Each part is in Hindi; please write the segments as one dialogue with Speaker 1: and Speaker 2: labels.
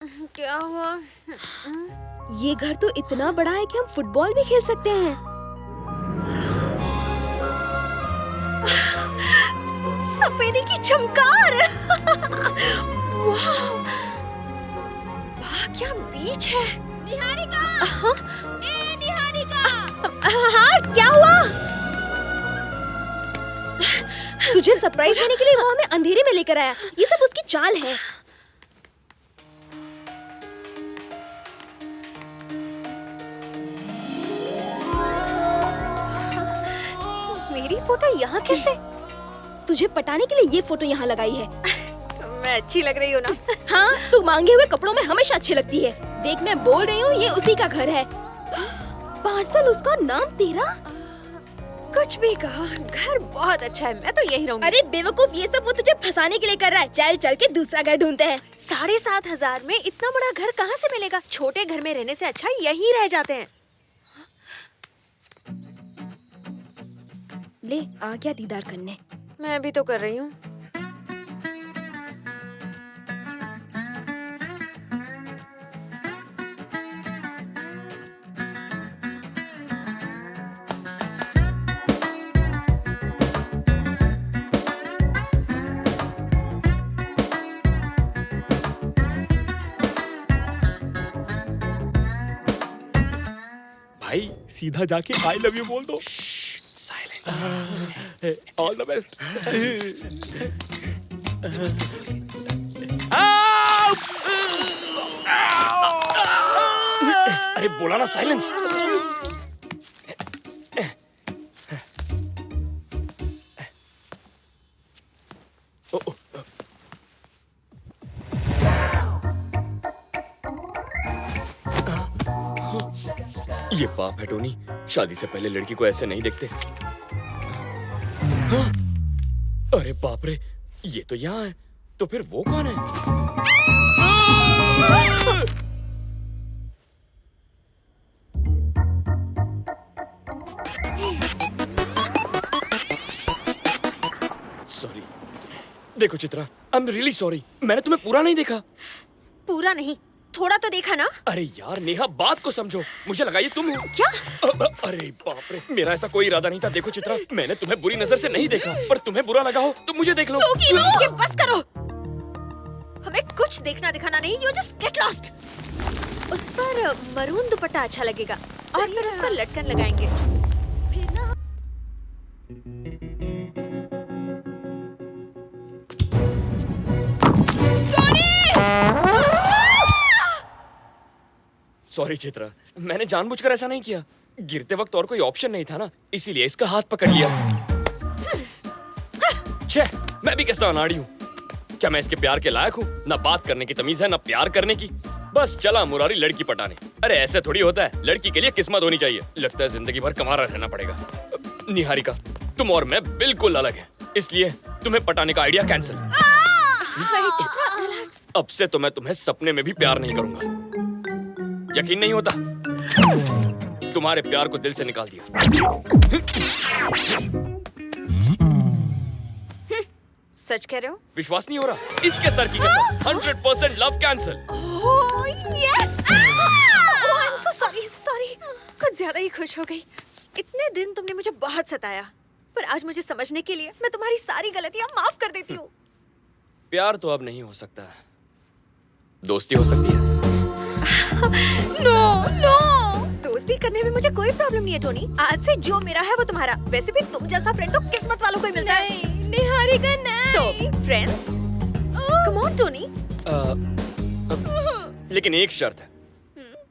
Speaker 1: क्या हुआ?
Speaker 2: ये घर तो इतना बड़ा है कि हम फुटबॉल भी खेल सकते हैं।
Speaker 1: सफेदी की चमकार। वाह, वाह क्या बीच है।
Speaker 2: निहारिका! ए निहारिका!
Speaker 1: हाँ, क्या हुआ?
Speaker 2: तुझे सरप्राइज देने के लिए वो हमें अंधेरे में लेकर आया। ये सब उसकी चाल है।
Speaker 1: मेरी फोटो यहाँ कैसे?
Speaker 2: तुझे पटाने के लिए ये फोटो यहाँ लगाई है।
Speaker 1: मैं अच्छी लग रही हूँ ना?
Speaker 2: हाँ, तू मांगे हुए कपड़ों में हमेशा अच्छी लगती है। देख, मैं बोल रही हूँ, ये उसी का घर है। पार्सल उसका, नाम तेरा।
Speaker 1: कुछ भी कहो, घर बहुत अच्छा है। मैं तो यही रहूंगी।
Speaker 2: अरे बेवकूफ, ये सब वो तुझे फंसाने के लिए कर रहा है। चल चल के दूसरा घर ढूंढते हैं।
Speaker 1: 7,500 में इतना बड़ा घर कहाँ से मिलेगा? छोटे घर में रहने से अच्छा यहीं रह जाते हैं।
Speaker 2: ले, आ गया दीदार करने।
Speaker 1: मैं भी तो कर रही हूँ।
Speaker 3: भाई सीधा जाके आई लव यू बोल दो। साइलेंस। All the best. अरे बोला ना साइलेंस। ये पाप है टोनी, शादी से पहले लड़की को ऐसे नहीं देखते। हाँ? अरे बाप रे, ये तो यहाँ है। तो फिर वो कौन है? सॉरी। देखो Chitra, I am really sorry. मैंने तुम्हें पूरा नहीं देखा।
Speaker 1: पूरा नहीं, थोड़ा तो देखा ना।
Speaker 3: अरे यार नेहा, बात को समझो। मुझे लगा ये तुम हो।
Speaker 1: क्या?
Speaker 3: अरे बाप रे, मेरा ऐसा कोई इरादा नहीं था। देखो चित्रा, मैंने तुम्हें बुरी नजर से नहीं देखा, पर तुम्हें बुरा लगा हो तो मुझे देख लो।
Speaker 1: ये बस करो। हमें कुछ देखना दिखाना नहीं। You just get lost। उस पर मरून दुपट्टा अच्छा लगेगा और फिर उस पर लटकन लगाएंगे। फिर ना
Speaker 3: सॉरी चित्रा, मैंने जानबूझकर ऐसा नहीं किया। गिरते वक्त और कोई ऑप्शन नहीं था ना, इसीलिए इसका हाथ पकड़ लिया। छे, मैं भी कैसा अनाड़ी हूँ। क्या मैं इसके प्यार के लायक हूँ? ना बात करने की तमीज है, ना प्यार करने की। बस चला मुरारी लड़की पटाने। अरे ऐसे थोड़ी होता है, लड़की के लिए किस्मत होनी चाहिए। लगता है जिंदगी भर कमारा रहना पड़ेगा। निहारिका, तुम और मैं बिल्कुल अलग हैं, इसलिए तुम्हें पटाने का आइडिया कैंसिल। अब से तो मैं तुम्हें सपने में भी प्यार नहीं करूंगा। यकीन नहीं होता? तुम्हारे प्यार को दिल से निकाल दिया।
Speaker 1: सच कह रहे हो?
Speaker 3: विश्वास नहीं हो रहा? इसके सर की कसम, 100% love cancel.
Speaker 1: Oh yes! I am so sorry, sorry. कुछ ज्यादा ही खुश हो गई। इतने दिन तुमने मुझे बहुत सताया, पर आज मुझे समझने के लिए मैं तुम्हारी सारी गलतियां माफ कर देती हूँ।
Speaker 3: प्यार तो अब नहीं हो सकता, दोस्ती हो सकती है।
Speaker 1: नो नो, दोस्ती करने में मुझे कोई प्रॉब्लम नहीं है टोनी। आज से जो मेरा है वो तुम्हारा। वैसे भी तुम जैसा फ्रेंड तो किस्मत वालों को ही मिलता है।
Speaker 2: निहारिका नहीं।
Speaker 1: तो फ्रेंड्स, कम ऑन टोनी।
Speaker 3: लेकिन एक शर्त है।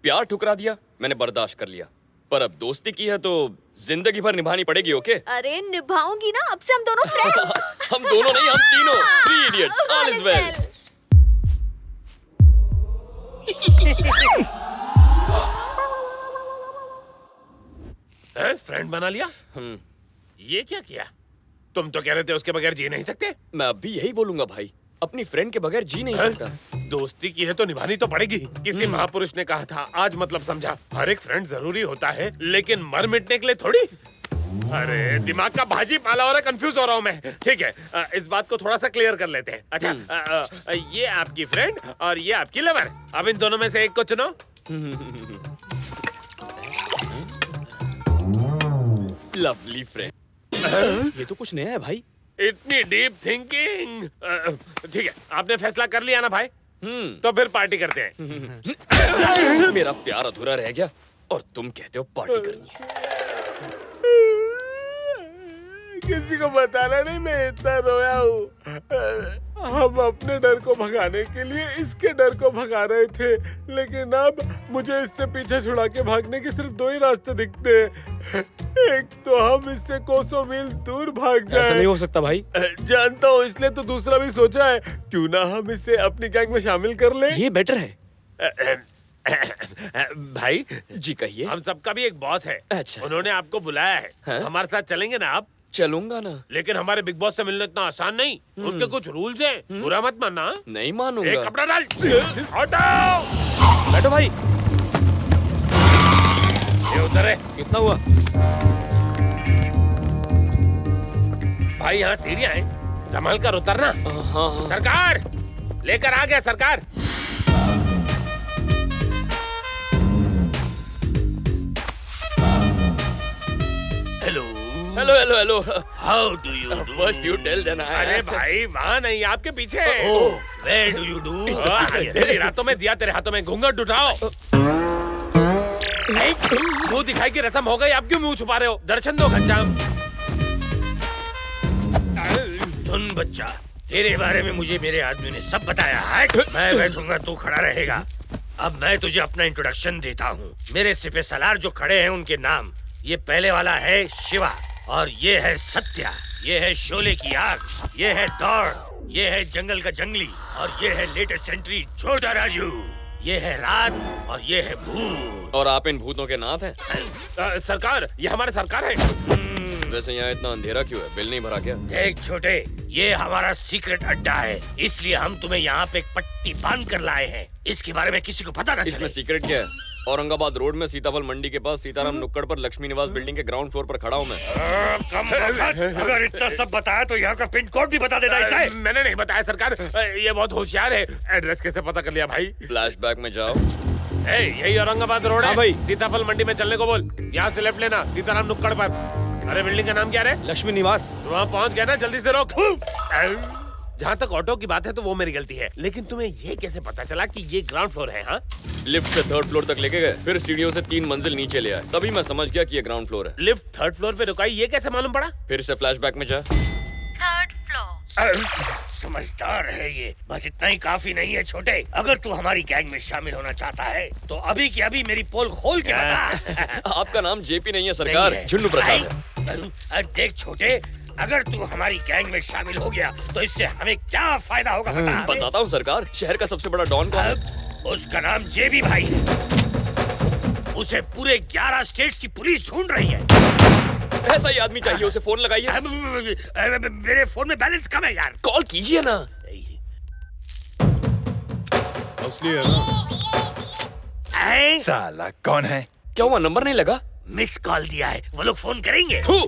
Speaker 3: प्यार ठुकरा दिया, मैंने बर्दाश्त कर लिया, पर अब दोस्ती की है तो जिंदगी भर निभानी पड़ेगी। ओके?
Speaker 1: अरे निभाऊंगी ना। अब से हम दोनों फ्रेंड्स।
Speaker 3: हम दोनों नहीं, हम तीनों। 3 idiots, all is well.
Speaker 4: Friend बना लिया? ये क्या किया? तुम तो कह रहे थे उसके बगैर जी नहीं सकते।
Speaker 3: मैं अब भी यही बोलूंगा भाई, अपनी फ्रेंड के बगैर जी नहीं सकता।
Speaker 4: दोस्ती की है तो निभानी तो पड़ेगी। किसी महापुरुष ने कहा था, आज मतलब समझा। हर एक फ्रेंड जरूरी होता है, लेकिन मर मिटने के लिए थोड़ी। अरे दिमाग का भाजी पाला हो रहा है, कंफ्यूज हो रहा हूँ मैं। ठीक है, इस बात को थोड़ा सा क्लियर कर लेते हैं। अच्छा, ये आपकी फ्रेंड और ये आपकी लवर। अब इन दोनों में से एक को चुनो।
Speaker 3: Lovely friend. ये तो कुछ नया है भाई।
Speaker 4: इतनी डीप थिंकिंग। ठीक है, आपने फैसला कर लिया ना भाई? तो फिर पार्टी करते हैं।
Speaker 3: मेरा प्यार अधूरा रह गया और तुम कहते हो पार्टी करनी है।
Speaker 4: किसी को बताना नहीं मैं इतना रोया हूँ। हम अपने डर को भगाने के लिए इसके डर को भगा रहे थे, लेकिन अब मुझे इससे पीछा छुड़ा के भागने के सिर्फ दो ही रास्ते दिखते हैं। एक तो हम इससे कोसों मील दूर भाग जाएं।
Speaker 3: ऐसा नहीं हो सकता भाई।
Speaker 4: जानता हूँ, इसलिए तो दूसरा भी सोचा है, क्यों ना हम इसे अपनी गैंग में शामिल कर लें।
Speaker 3: ये बेटर है।
Speaker 4: भाई
Speaker 3: जी कहिए।
Speaker 4: हम सबका भी एक बॉस है।
Speaker 3: अच्छा।
Speaker 4: उन्होंने आपको बुलाया है।
Speaker 3: हाँ?
Speaker 4: हमारे साथ चलेंगे ना आप?
Speaker 3: चलूंगा ना।
Speaker 4: लेकिन हमारे बिग बॉस से मिलना इतना आसान नहीं। उनके कुछ रूल्स हैं। बुरा मत मानना।
Speaker 3: नहीं मानूंगा।
Speaker 4: एक कपड़ा डाल। हटाओ।
Speaker 3: बैठो भाई।
Speaker 4: ये उधर है।
Speaker 3: कितना हुआ?
Speaker 4: भाई यहाँ सीढ़ियाँ हैं, संभल कर उतरना।
Speaker 3: हाँ।
Speaker 4: सरकार लेकर आ गया सरकार। Hello
Speaker 3: hello hello hello.
Speaker 4: How do you
Speaker 3: first you tell then I.
Speaker 4: अरे भाई वहाँ नहीं, आपके पीछे। Where do you do?
Speaker 3: It's a secret.
Speaker 4: तेरी रातों में दिया, तेरे हाथों में घूंघट उठाओ। मुंह दिखाई की रस्म हो गई, आप क्यों मुंह छुपा रहे हो? दर्शन दो घनश्याम।
Speaker 5: सुन बच्चा, तेरे बारे में मुझे मेरे आदमी ने सब बताया है। मैं बैठूंगा, तू खड़ा रहेगा। अब मैं तुझे अपना इंट्रोडक्शन देता हूँ। मेरे सिपह सलार जो खड़े हैं उनके नाम, ये पहले वाला है शिवा, और ये है सत्या, ये है शोले की आग, ये है दौड़, ये है जंगल का जंगली, और ये है लेटेस्ट एंट्री छोटा राजू, ये है रात, और ये है भूत।
Speaker 3: और आप इन भूतों के नाथ हैं?
Speaker 4: सरकार, ये हमारे सरकार है।
Speaker 3: वैसे यहाँ इतना अंधेरा क्यों है? बिल नहीं भरा क्या?
Speaker 5: देख छोटे, ये हमारा सीक्रेट अड्डा है, इसलिए हम तुम्हें यहाँ पे एक पट्टी बांध कर लाए हैं। इसके बारे में किसी को पता न
Speaker 3: इसमें
Speaker 5: चले।
Speaker 3: सीक्रेट क्या है? औरंगाबाद रोड में सीताफल मंडी के पास सीताराम नुक्कड़ पर लक्ष्मी निवास बिल्डिंग के ग्राउंड फ्लोर पर खड़ा हूँ मैं।
Speaker 5: कम वक्त, अगर इतना सब बताया तो यहाँ का पिन कोड भी बता देता इसे।
Speaker 4: मैंने नहीं बताया सरकार, ये बहुत होशियार है। एड्रेस कैसे पता कर लिया भाई?
Speaker 3: फ्लैशबैक में जाओ।
Speaker 4: यही औरंगाबाद रोड है।
Speaker 3: हाँ भाई।
Speaker 4: सीताफल मंडी में चलने को बोल। यहाँ से लेफ्ट लेना, सीताराम नुक्कड़ पर। अरे बिल्डिंग का नाम क्या है?
Speaker 3: लक्ष्मी निवास।
Speaker 4: वहाँ पहुँच गया ना, जल्दी से रोक। जहाँ तक ऑटो की बात है तो वो मेरी गलती है, लेकिन तुम्हें ये कैसे पता चला कि ये ग्राउंड फ्लोर है? हाँ,
Speaker 3: लिफ्ट से थर्ड फ्लोर तक लेके गए, फिर सीढ़ियों से 3 मंजिल नीचे ले आए, तभी मैं समझ गया कि ये ग्राउंड फ्लोर है।
Speaker 4: लिफ्ट थर्ड फ्लोर पे रुकाई, ये कैसे मालूम पड़ा?
Speaker 3: फिर से फ्लैशबैक में जा।
Speaker 5: समझदार है ये, बस इतना ही काफी नहीं है छोटे। अगर तू हमारी गैंग में शामिल होना चाहता है तो अभी की अभी मेरी पोल खोल के बता।
Speaker 3: आपका नाम जेपी नहीं है सरकार,
Speaker 5: नहीं है।
Speaker 3: झुन्नू प्रसाद है।
Speaker 5: देख छोटे, अगर तू हमारी गैंग में शामिल हो गया तो इससे हमें क्या फायदा होगा बता हमें?
Speaker 3: बताता हूँ सरकार, शहर का सबसे बड़ा डॉन कौन है?
Speaker 5: उसका नाम जेबी भाई है। उसे पूरे 11 स्टेट्स की पुलिस ढूंढ रही है।
Speaker 3: ऐसा ही आदमी चाहिए, उसे फोन लगाइए।
Speaker 5: मेरे फोन में बैलेंस कम है यार।
Speaker 3: कॉल कीजिए ना।
Speaker 6: असली है ना? साला कौन है?
Speaker 3: क्या हुआ, नंबर नहीं लगा?
Speaker 5: मिस कॉल दिया है, वो लोग फोन करेंगे।
Speaker 3: थू।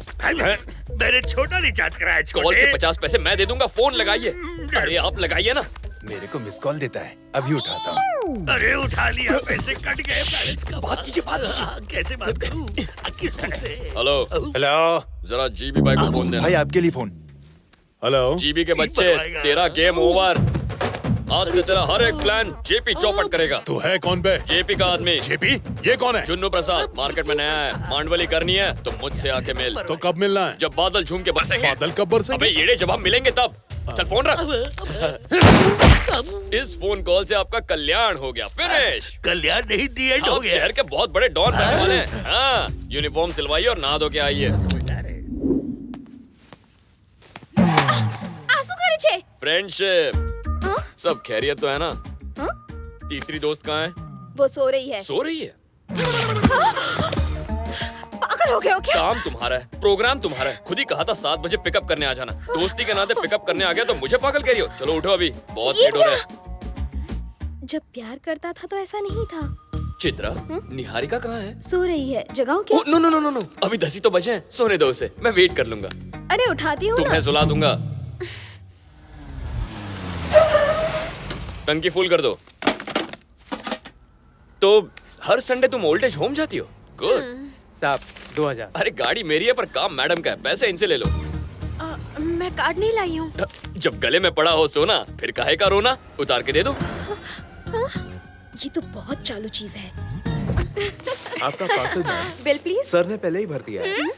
Speaker 5: मैंने छोटा रिचार्ज कराया
Speaker 3: कॉल के
Speaker 5: छोटे।
Speaker 3: 50 पैसे मैं दे दूंगा, फोन लगाइए। अरे आप लगाइए ना।
Speaker 6: मेरे को मिस कॉल देता है, अभी उठाता हूँ।
Speaker 5: अरे उठा लिया, पैसे कट गए, बैलेंस का
Speaker 3: बात कीजिए, बात कीजिए।
Speaker 5: कैसे बात करूं? किस मुंह से?
Speaker 3: हेलो,
Speaker 6: हेलो
Speaker 3: जरा जीबी भाई को फोन देना।
Speaker 6: भाई, आपके लिए फोन।
Speaker 4: हेलो,
Speaker 3: जीबी के बच्चे, तेरा गेम ओवर। आज से तेरा हर एक प्लान जेपी चौपट करेगा।
Speaker 6: तू है कौन बे?
Speaker 3: जेपी का आदमी।
Speaker 6: जेपी? ये कौन है?
Speaker 3: जुन्नू प्रसाद मार्केट में नया है, मांडवली करनी है तो मुझसे आके मिल।
Speaker 6: तो कब मिलना है?
Speaker 3: जब बादल झूम के बरसेंगे।
Speaker 6: बादल कब बरसेंगे?
Speaker 3: अबे येड़े, जब हम मिलेंगे तब। चल फोन रख। इस फोन कॉल से आपका कल्याण हो गया, फिनिश।
Speaker 5: कल्याण नहीं, दी एंड हो
Speaker 3: आप
Speaker 5: गया।
Speaker 3: शहर के बहुत बड़े डॉन बनने वाले हैं। हाँ, यूनिफॉर्म सिलवाइए और नहा धो के आइए।
Speaker 2: आंसू करे छे।
Speaker 3: फ्रेंडशिप।
Speaker 2: हाँ?
Speaker 3: सब खैरियत तो है ना?
Speaker 2: हाँ?
Speaker 3: तीसरी दोस्त कहाँ है?
Speaker 2: वो सो रही है।
Speaker 3: सो रही है।
Speaker 1: पागल हो गए हो क्या?
Speaker 3: काम तुम्हारा है, प्रोग्राम तुम्हारा है। खुद ही कहा था 7 बजे पिकअप करने आ जाना। दोस्ती के नाते पिकअप करने आ गया तो मुझे पागल कह रही हो? चलो उठो, अभी बहुत
Speaker 1: ये
Speaker 3: लेट हो रहा है।
Speaker 2: जब प्यार करता था तो ऐसा नहीं था,
Speaker 3: चित्रा, निहारिका कहाँ है?
Speaker 2: सो रही है, जगाऊं क्या?
Speaker 3: No no no no no, अभी 10 ही तो बजे हैं, सोने दो उसे, मैं वेट कर लूंगा।
Speaker 2: अरे उठाती हूँ ना।
Speaker 3: तुम्हें सुला दूंगा। टंकी फुल कर दो। तो हर संडे तुम ओल्ड एज होम जाती हो? गुड।
Speaker 4: साहब 2000।
Speaker 3: अरे गाड़ी मेरी है पर काम मैडम का है, पैसे इनसे ले लो।
Speaker 1: मैं कार्ड नहीं लाई हूँ।
Speaker 3: जब गले में पड़ा हो सोना, फिर काहे का रोना? उतार के दे दो।
Speaker 2: ये तो बहुत चालू चीज है।
Speaker 7: आपका parcel ma'am,
Speaker 1: bill please.
Speaker 7: Sir ने पहले ही भर दिया है।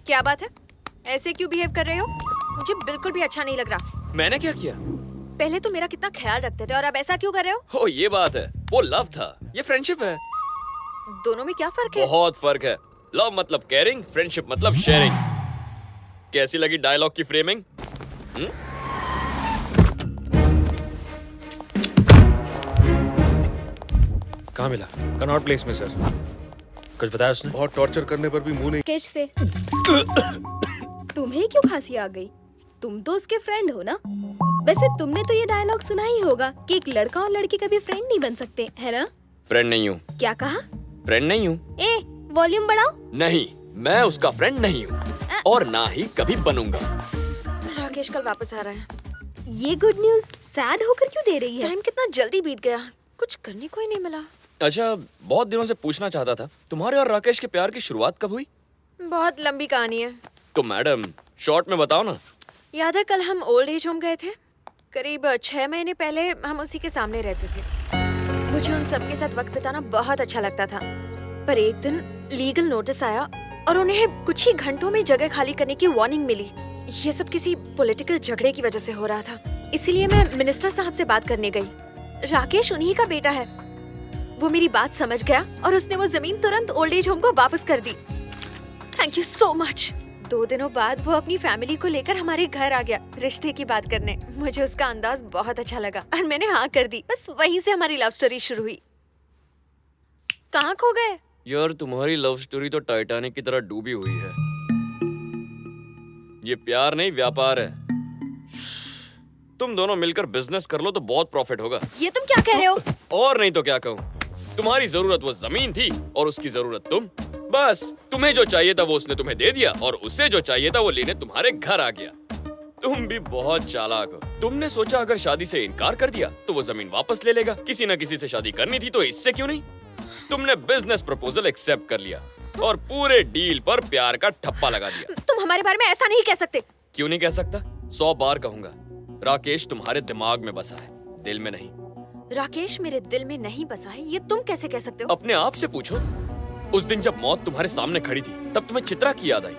Speaker 1: क्या बात है? ऐसे क्यों बिहेव कर रहे हो? मुझे बिल्कुल भी अच्छा नहीं लग रहा।
Speaker 3: मैंने क्या किया?
Speaker 1: पहले तो मेरा कितना ख्याल रखते थे और अब ऐसा क्यों कर रहे हो?
Speaker 3: ओ ये बात है, वो लव था, ये फ्रेंडशिप है।
Speaker 1: दोनों में क्या फर्क है?
Speaker 3: बहुत फर्क है। लव मतलब केयरिंग, फ्रेंडशिप मतलब शेयरिंग। कैसी लगी डायलॉग की फ्रेमिंग?
Speaker 5: कहाँ मिला? कनॉट प्लेस में सर। कुछ बताया उसने?
Speaker 7: बहुत टॉर्चर करने पर भी मुंह नहीं।
Speaker 2: केश से। तुम्हें क्यों खांसी आ गई? तुम तो उसके फ्रेंड हो ना? वैसे तुमने तो ये डायलॉग सुना ही होगा कि एक लड़का और लड़की कभी फ्रेंड नहीं बन सकते, है ना?
Speaker 3: फ्रेंड नहीं हूँ।
Speaker 2: क्या कहा?
Speaker 3: फ्रेंड नहीं हूँ।
Speaker 2: ए, वॉल्यूम बढ़ाओ।
Speaker 3: नहीं, मैं उसका फ्रेंड नहीं हूँ और ना ही कभी बनूंगा।
Speaker 1: राकेश कल वापस आ रहा है।
Speaker 2: ये गुड न्यूज सैड होकर क्यों दे रही है?
Speaker 1: टाइम कितना जल्दी बीत गया, कुछ करने को ही नहीं मिला।
Speaker 3: अच्छा, बहुत दिनों से पूछना चाहता था, तुम्हारे और राकेश के प्यार की शुरुआत कब हुई?
Speaker 1: बहुत लंबी कहानी है।
Speaker 3: तो मैडम शॉर्ट में बताओ ना।
Speaker 1: याद है कल हम ओल्ड एज होम गए थे? करीब 6 महीने पहले हम उसी के सामने रहते थे। मुझे उन सबके साथ वक्त बिताना बहुत अच्छा लगता था, पर एक दिन लीगल नोटिस आया और उन्हें कुछ ही घंटों में जगह खाली करने की वार्निंग मिली। ये सब किसी पॉलिटिकल झगड़े की वजह से हो रहा था, इसीलिए मैं मिनिस्टर साहब से बात करने गई। राकेश उन्हीं का बेटा है। वो मेरी बात समझ गया और उसने वो जमीन तुरंत ओल्ड एज होम को वापस कर दी। Thank you so much. 2 दिनों बाद वो अपनी फैमिली को लेकर हमारे घर आ गया रिश्ते की बात करने। मुझे उसका अंदाज बहुत अच्छा लगा और मैंने हाँ कर दी। बस वहीं से हमारी लव स्टोरी शुरू हुई। कहाँ खो गए?
Speaker 3: यार तुम्हारी लव स्टोरी तो टाइटैनिक की तरह डूबी हुई है। ये प्यार नहीं व्यापार है। तुम दोनों मिलकर बिजनेस कर लो तो बहुत प्रॉफिट होगा।
Speaker 1: ये तुम क्या कह रहे हो?
Speaker 3: और नहीं तो क्या कहूँ। तुम्हारी जरूरत वो जमीन थी और उसकी जरूरत तुम। बस तुम्हें जो चाहिए था वो उसने तुम्हें दे दिया और उसे जो चाहिए था वो लेने तुम्हारे घर आ गया। तुम भी बहुत चालाक हो। तुमने सोचा अगर शादी से इनकार कर दिया तो वो जमीन वापस ले लेगा। किसी न किसी से शादी करनी थी तो इससे क्यों नहीं? तुमने बिजनेस प्रपोजल एक्सेप्ट कर लिया और पूरे डील पर प्यार का ठप्पा लगा दिया।
Speaker 1: तुम हमारे बारे में ऐसा नहीं कह सकते।
Speaker 3: क्यों नहीं कह सकता? 100 बार कहूंगा। राकेश तुम्हारे दिमाग में बसा है, दिल में नहीं।
Speaker 1: राकेश मेरे दिल में नहीं बसा है, ये तुम कैसे कह सकते हो?
Speaker 3: अपने आप से पूछो। उस दिन जब मौत तुम्हारे सामने खड़ी थी तब तुम्हें चित्रा की याद आई।